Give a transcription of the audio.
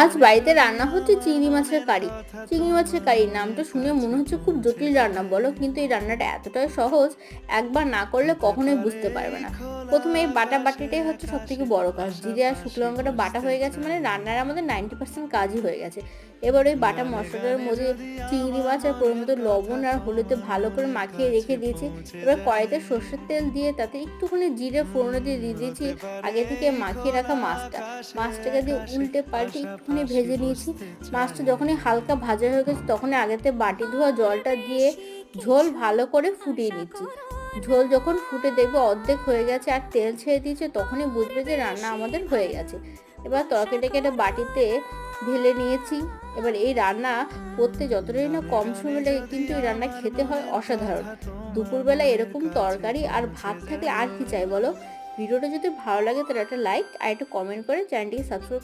আজ বাড়িতে রান্না হচ্ছে চিংড়ি মাছের কারি। চিংড়ি মাছের কারি নামটা শুনে মনে হচ্ছে খুব জটিল রান্না বলো, কিন্তু এই রান্নাটা এতটাই সহজ, একবার না করলে কখনোই বুঝতে পারবে না। প্রথমে এই বাটাটাই হচ্ছে সব থেকে বড় কাজ। জিরে আর শুকনো লঙ্কাটা বাটা হয়ে গেছে মানে রান্নার আমাদের 90% কাজই হয়ে গেছে। এবার ওই বাটা মশলাটার মধ্যে চিংড়ি মাছ আর পরিমিত লবণ আর হলুদে ভালো করে মাখিয়ে রেখে দিয়েছি। এবার কড়াইতে সর্ষের তেল দিয়ে তাতে একটুখানি জিরে ফোড়নে দিয়ে দিয়েছি আগে থেকে মাখিয়ে রাখা মাছটাকে দিয়ে উল্টে পাল্টে একটুখানি ভেজে নিয়েছি। মাছটা যখনই হালকা ভাজা হয়ে গেছে তখনই আগেতে বাটি ধোয়া জলটা দিয়ে ঝোল ভালো করে ফুটিয়ে নিচ্ছি। ঝোল যখন ফুটে দেখবে অর্ধেক হয়ে গেছে আর তেল ছেড়ে দিয়েছে, তখনই বুঝবে যে রান্না আমাদের হয়ে গেছে। এবার তরকারিটাকে একটা বাটিতে ঢেলে নিয়েছি। এবার এই রান্না করতে যতটাই না কম সময় লাগে, কিন্তু এই রান্না খেতে হয় অসাধারণ। দুপুরবেলা এরকম তরকারি আর ভাত থাকলে আর কি চাই বলো। ভিডিওটা যদি ভালো লাগে তাহলে একটা লাইক আর একটা কমেন্ট করে চ্যানেলটিকে সাবস্ক্রাইব